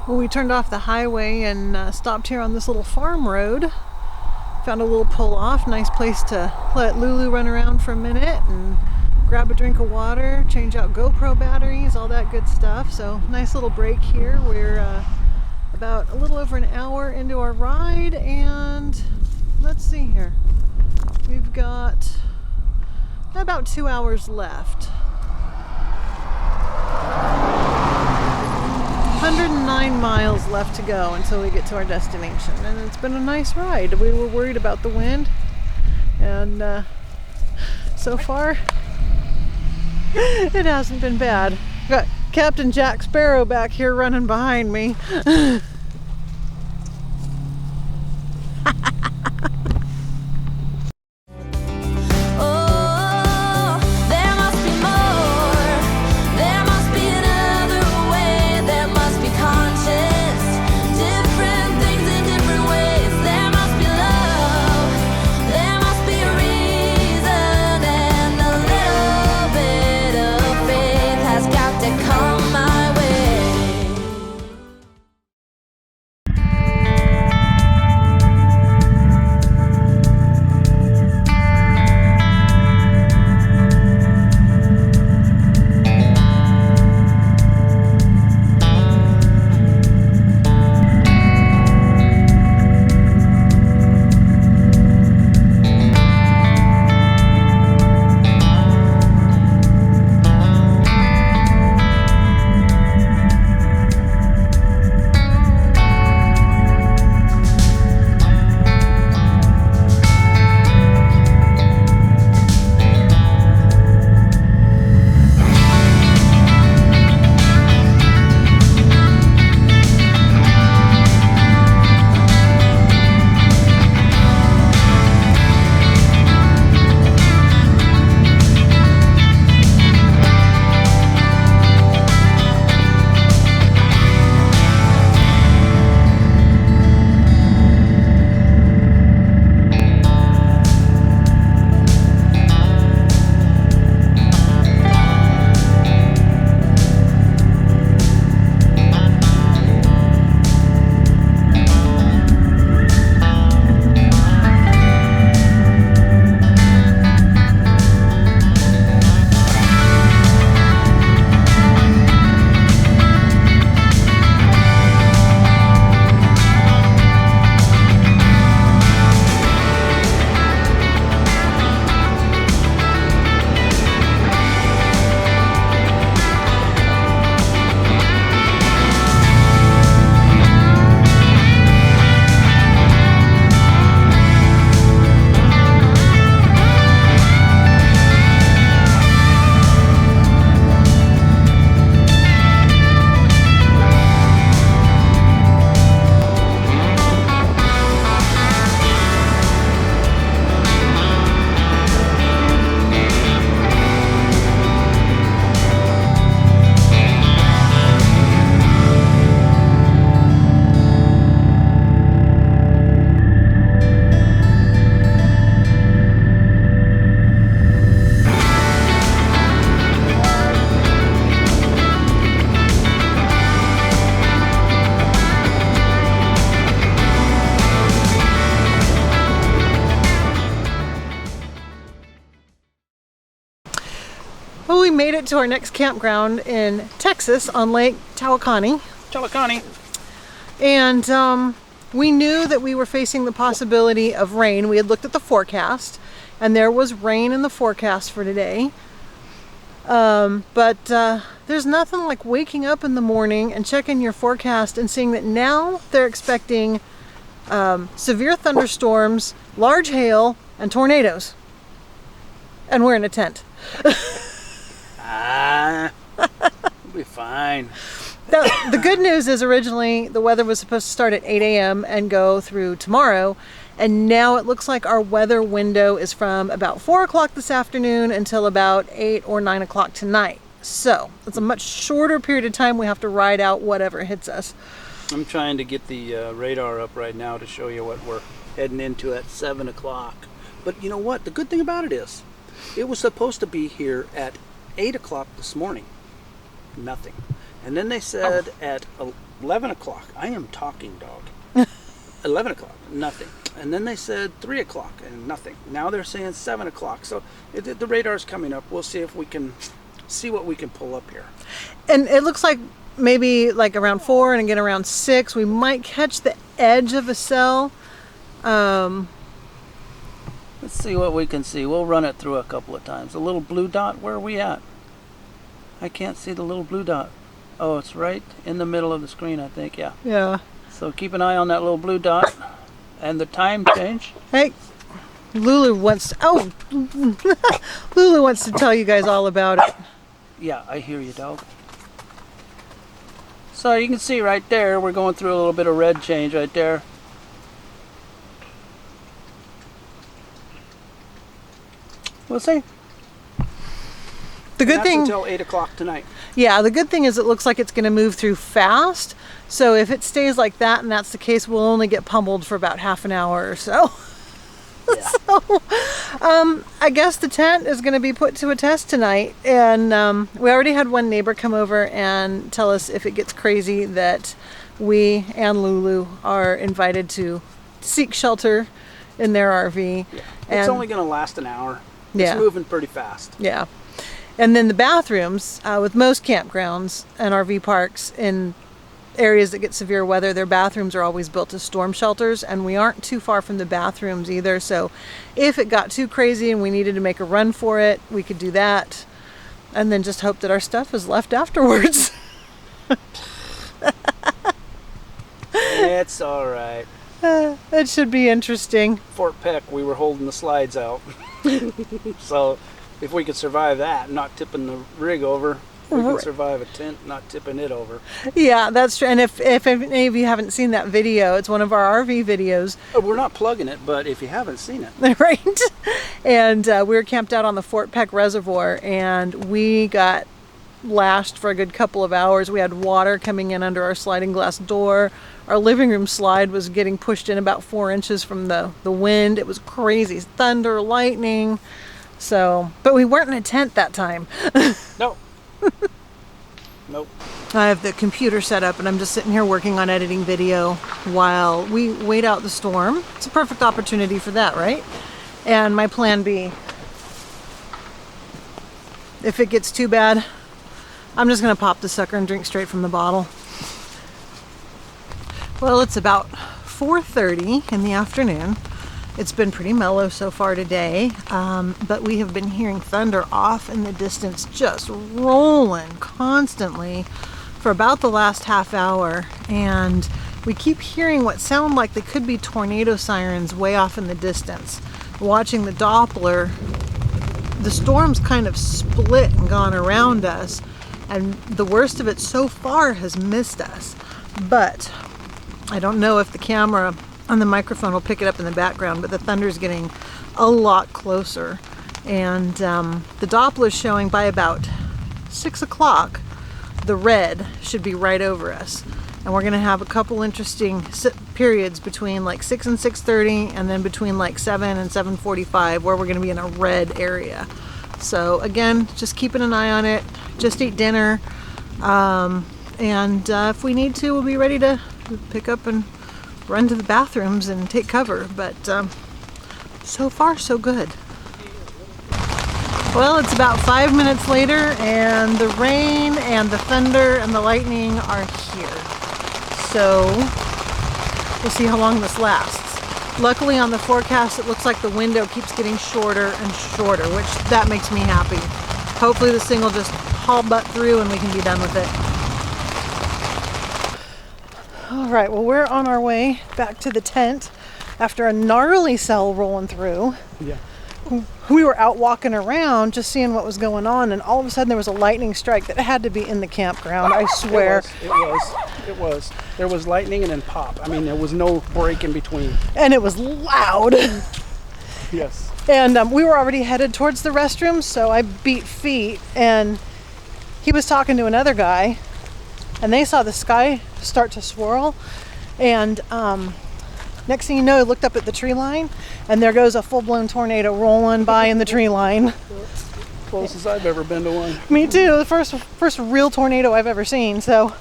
Well, we turned off the highway and stopped here on this little farm road. Found a little pull-off, nice place to let Lulu run around for a minute and grab a drink of water, change out GoPro batteries, all that good stuff. So nice little break here. We're about a little over an hour into our ride, and let's see here. We've got about 2 hours left. 109 miles left to go until we get to our destination, and it's been a nice ride. We were worried about the wind, and so far it hasn't been bad. Got Captain Jack Sparrow back here running behind me. Well, we made it to our next campground in Texas on Lake Tawakoni. And we knew that we were facing the possibility of rain. We had looked at the forecast, and there was rain in the forecast for today. But there's nothing like waking up in the morning and checking your forecast and seeing that now they're expecting severe thunderstorms, large hail, and tornadoes. And we're in a tent. We'll be fine. The good news is originally the weather was supposed to start at 8 a.m. and go through tomorrow. And now it looks like our weather window is from about 4 o'clock this afternoon until about 8 or 9 o'clock tonight. So it's a much shorter period of time we have to ride out whatever hits us. I'm trying to get the radar up right now to show you what we're heading into at 7 o'clock. But you know what? The good thing about it is, it was supposed to be here at 8 o'clock this morning. Nothing. And then they said at 11 o'clock, I am talking dog. 11 o'clock, nothing. And then they said 3 o'clock and nothing. Now they're saying 7 o'clock. So the radar's coming up. We'll see if we can see what we can pull up here. And it looks like maybe like around 4 and again around 6, we might catch the edge of a cell. Let's see what we can see. We'll run it through a couple of times. The little blue dot, where are we at? I can't see the little blue dot. Oh, it's right in the middle of the screen, I think, yeah. Yeah. So keep an eye on that little blue dot and the time change. Hey, Lulu wants Lulu wants to tell you guys all about it. Yeah, I hear you, dog. So you can see right there, we're going through a little bit of red change right there. We'll see. The good thing until 8 o'clock tonight. Yeah, the good thing is it looks like it's going to move through fast. So if it stays like that and that's the case, we'll only get pummeled for about half an hour or so. Yeah. So, I guess the tent is going to be put to a test tonight. And we already had one neighbor come over and tell us if it gets crazy that we and Lulu are invited to seek shelter in their RV. Yeah. And It's only going to last an hour. Yeah. It's moving pretty fast. Yeah. And then the bathrooms, with most campgrounds and RV parks in areas that get severe weather, their bathrooms are always built as storm shelters, and we aren't too far from the bathrooms either. So if it got too crazy and we needed to make a run for it, we could do that and then just hope that our stuff is left afterwards. It's all right. It should be interesting. Fort Peck, we were holding the slides out. So if we could survive that, not tipping the rig over, we can survive a tent, not tipping it over. Yeah, that's true. And if any of you haven't seen that video, it's one of our RV videos. Oh, we're not plugging it, but if you haven't seen it. Right. And we were camped out on the Fort Peck Reservoir, and we got lashed for a good couple of hours. We had water coming in under our sliding glass door. Our living room slide was getting pushed in about 4 inches from the wind. It was crazy. Thunder, lightning. So, but we weren't in a tent that time. No. Nope. I have the computer set up and I'm just sitting here working on editing video while we wait out the storm. It's a perfect opportunity for that, right? And my plan B, if it gets too bad, I'm just gonna pop the sucker and drink straight from the bottle. Well, it's about 4:30 in the afternoon. It's been pretty mellow so far today, but we have been hearing thunder off in the distance, just rolling constantly for about the last half hour. And we keep hearing what sound like they could be tornado sirens way off in the distance. Watching the Doppler, the storm's kind of split and gone around us, and the worst of it so far has missed us. But I don't know if the camera on the microphone will pick it up in the background, but the thunder's getting a lot closer. And the Doppler's showing by about 6 o'clock, the red should be right over us. And we're gonna have a couple interesting periods between like 6 and 6:30, and then between like 7 and 7:45, where we're gonna be in a red area. So again, just keeping an eye on it. Just ate dinner. And if we need to, we'll be ready to pick up and run to the bathrooms and take cover. But so far, so good. Well, it's about 5 minutes later, and the rain and the thunder and the lightning are here. So we'll see how long this lasts. Luckily on the forecast, it looks like the window keeps getting shorter and shorter, which that makes me happy. Hopefully this thing will just haul butt through and we can be done with it. All right, well, we're on our way back to the tent after a gnarly cell rolling through. Yeah. We were out walking around just seeing what was going on, and all of a sudden there was a lightning strike that had to be in the campground, I swear. It was. There was lightning and then pop. I mean, there was no break in between. And it was loud. Yes. And we were already headed towards the restroom, so I beat feet, and he was talking to another guy, and they saw the sky start to swirl, and next thing you know, I looked up at the tree line, and there goes a full-blown tornado rolling by in the tree line. Closest I've ever been to one. Me too. The first real tornado I've ever seen. So,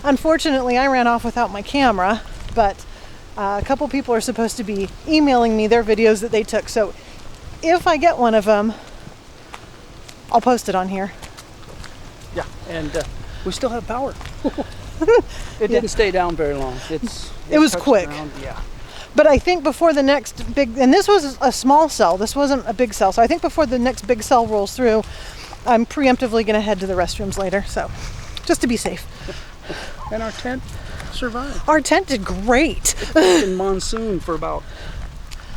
unfortunately, I ran off without my camera, but a couple people are supposed to be emailing me their videos that they took. So, if I get one of them, I'll post it on here. Yeah, and we still have power. It didn't stay down very long. It was quick. Yeah. But I think before the next big, and this was a small cell, this wasn't a big cell, so I think before the next big cell rolls through, I'm preemptively going to head to the restrooms later, so just to be safe. And our tent survived. Our tent did great. In monsoon for about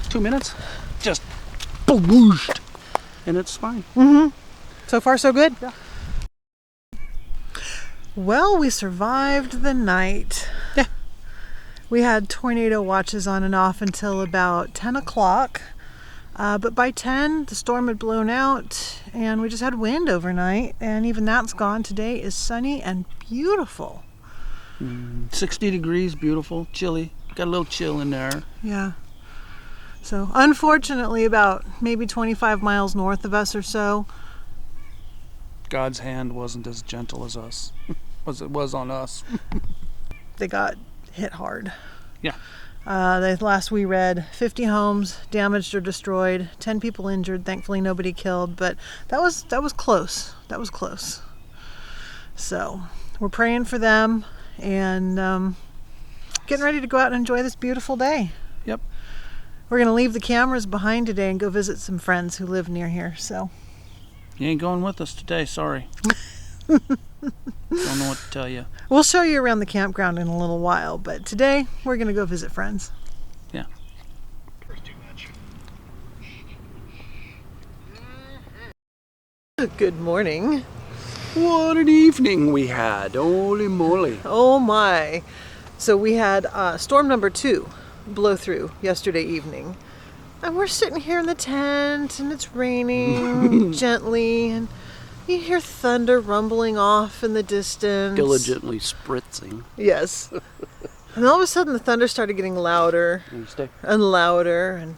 2 minutes, just booshed, and it's fine. So far, so good? Yeah. Well, we survived the night. Yeah. We had tornado watches on and off until about 10 o'clock. But by 10, the storm had blown out and we just had wind overnight. And even that's gone. Today is sunny and beautiful. 60 degrees, beautiful, chilly. Got a little chill in there. Yeah. So unfortunately, about maybe 25 miles north of us or so, God's hand wasn't as gentle as us, as it was on us. they got hit hard. Yeah. The last we read, 50 homes damaged or destroyed, 10 people injured. Thankfully, nobody killed, but that was close. That was close. So we're praying for them and getting ready to go out and enjoy this beautiful day. Yep. We're going to leave the cameras behind today and go visit some friends who live near here. So You ain't going with us today, sorry. Don't know what to tell you. we'll show you around the campground in a little while, but today we're going to go visit friends. Yeah. Good morning. What an evening we had. Holy moly. Oh my. So we had storm number 2 blow through yesterday evening. And we're sitting here in the tent and it's raining gently and you hear thunder rumbling off in the distance. Diligently spritzing. Yes. And all of a sudden the thunder started getting louder and louder, and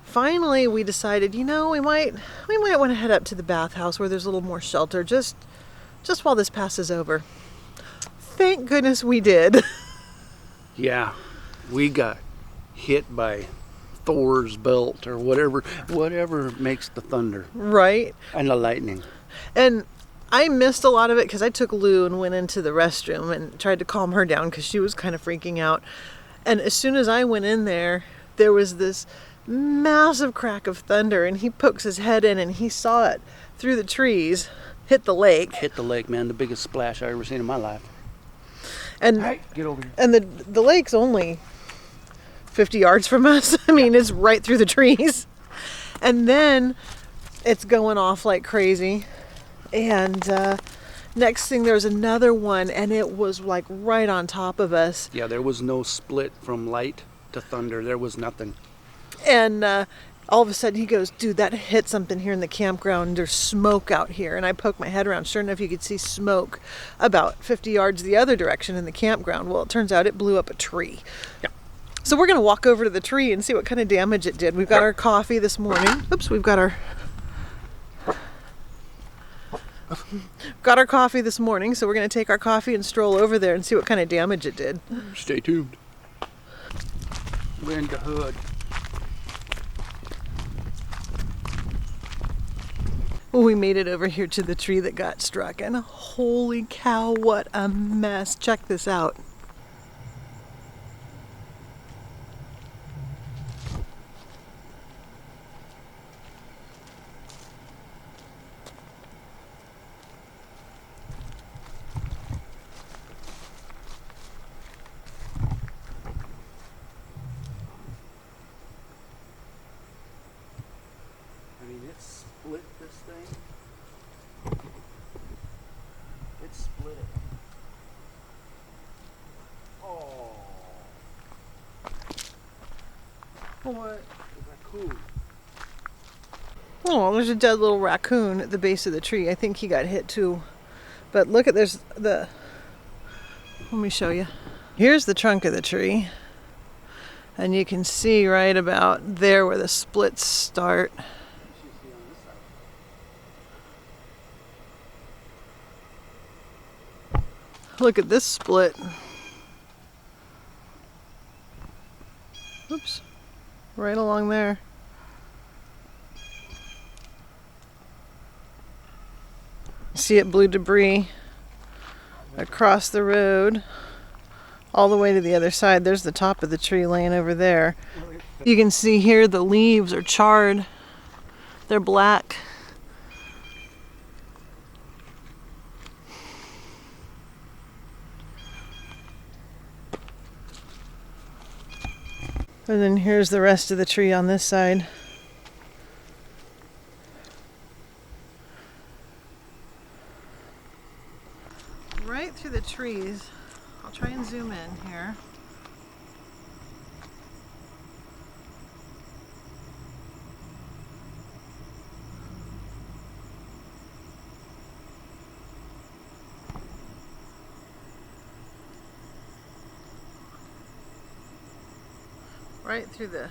finally we decided, we might want to head up to the bathhouse where there's a little more shelter just while this passes over. Thank goodness we did. Yeah. We got hit by Thor's belt or whatever makes the thunder. Right. And the lightning. And I missed a lot of it because I took Lou and went into the restroom and tried to calm her down because she was kind of freaking out. And as soon as I went in there was this massive crack of thunder, and he pokes his head in and he saw it through the trees, hit the lake. Hit the lake, man. The biggest splash I ever seen in my life. And Hey, get over here. And the lake's only 50 yards from us. I mean, it's right through the trees. And then it's going off like crazy. And next thing, there was another one, and it was like right on top of us. Yeah, there was no split from light to thunder. There was nothing. And all of a sudden he goes, dude, that hit something here in the campground. There's smoke out here. And I poked my head around. Sure enough, you could see smoke about 50 yards the other direction in the campground. Well, it turns out it blew up a tree. Yeah. So we're going to walk over to the tree and see what kind of damage it did. We've got our coffee this morning. Oops, we've got our coffee this morning. So we're going to take our coffee and stroll over there and see what kind of damage it did. Stay tuned. We're in the hood. Well, we made it over here to the tree that got struck, and holy cow, what a mess. Check this out. I mean, it split this thing. It split it. Oh. What? The raccoon. Oh, there's a dead little raccoon at the base of the tree. I think he got hit too. But look at, let me show you. Here's the trunk of the tree. And you can see right about there where the splits start. Look at this split. Oops. Right along there. See it blew debris across the road all the way to the other side. There's the top of the tree laying over there. You can see here the leaves are charred. They're black. And then here's the rest of the tree on this side. Right through the trees. I'll try and zoom in here. Right through the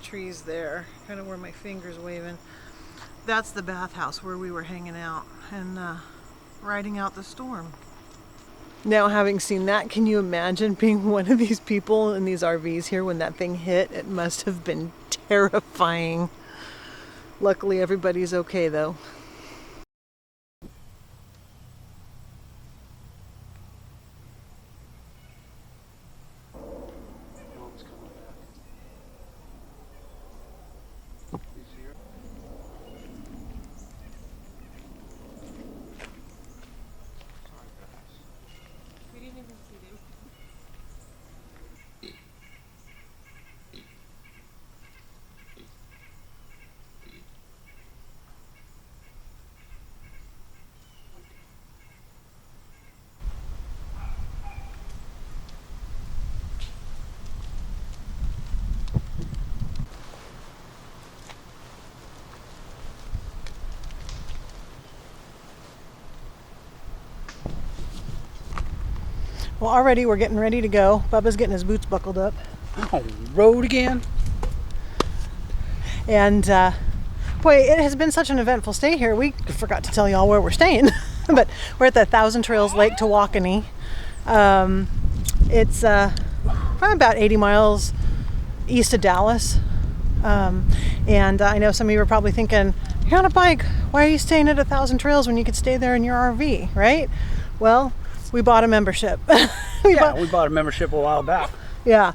trees there, kind of where my finger's waving. That's the bathhouse where we were hanging out and riding out the storm. Now, having seen that, can you imagine being one of these people in these RVs here when that thing hit? It must have been terrifying. Luckily, everybody's okay though. Well, already we're getting ready to go. Bubba's getting his boots buckled up. Oh, road again? And boy, it has been such an eventful stay here. We forgot to tell y'all where we're staying. But we're at the Thousand Trails Lake Tawakoni. It's probably about 80 miles east of Dallas. And I know some of you are probably thinking, you're on a bike. Why are you staying at 1,000 Trails when you could stay there in your RV, right? Well, we bought a membership. we bought a membership a while back. Yeah,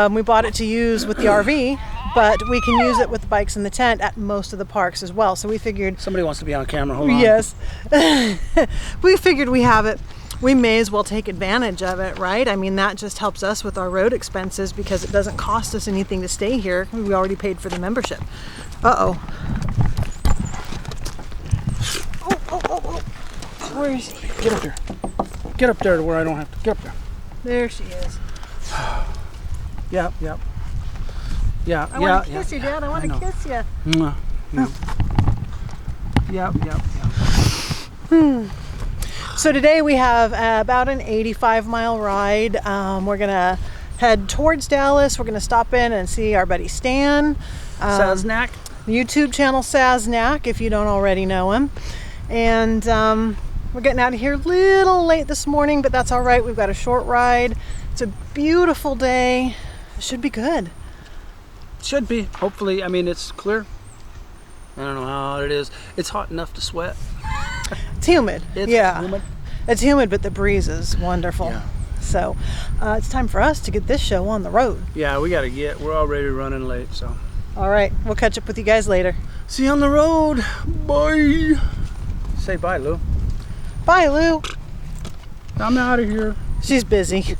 we bought it to use with the RV, but we can use it with the bikes and the tent at most of the parks as well. So we figured... Somebody wants to be on camera, hold on. Yes. We figured we have it. We may as well take advantage of it, right? I mean, that just helps us with our road expenses because it doesn't cost us anything to stay here. We already paid for the membership. Uh-oh. Oh. Where is he? Get up there. Get up there to where I don't have to. Get up there. There she is. Yep. I want to kiss you, Dad. I want to kiss you. Yep. So today we have about an 85-mile ride. We're going to head towards Dallas. We're going to stop in and see our buddy Stan. Saznak. YouTube channel Saznak, if you don't already know him. And we're getting out of here a little late this morning, but that's all right. We've got a short ride. It's a beautiful day. It should be good. Should be. Hopefully. I mean, it's clear. I don't know how hot it is. It's hot enough to sweat. It's humid. It's humid. It's humid, but the breeze is wonderful. Yeah. So it's time for us to get this show on the road. Yeah, we got to get. We're already running late, so. All right. We'll catch up with you guys later. See you on the road. Bye. Say bye, Lou. Bye, Lou. I'm out of here. She's busy.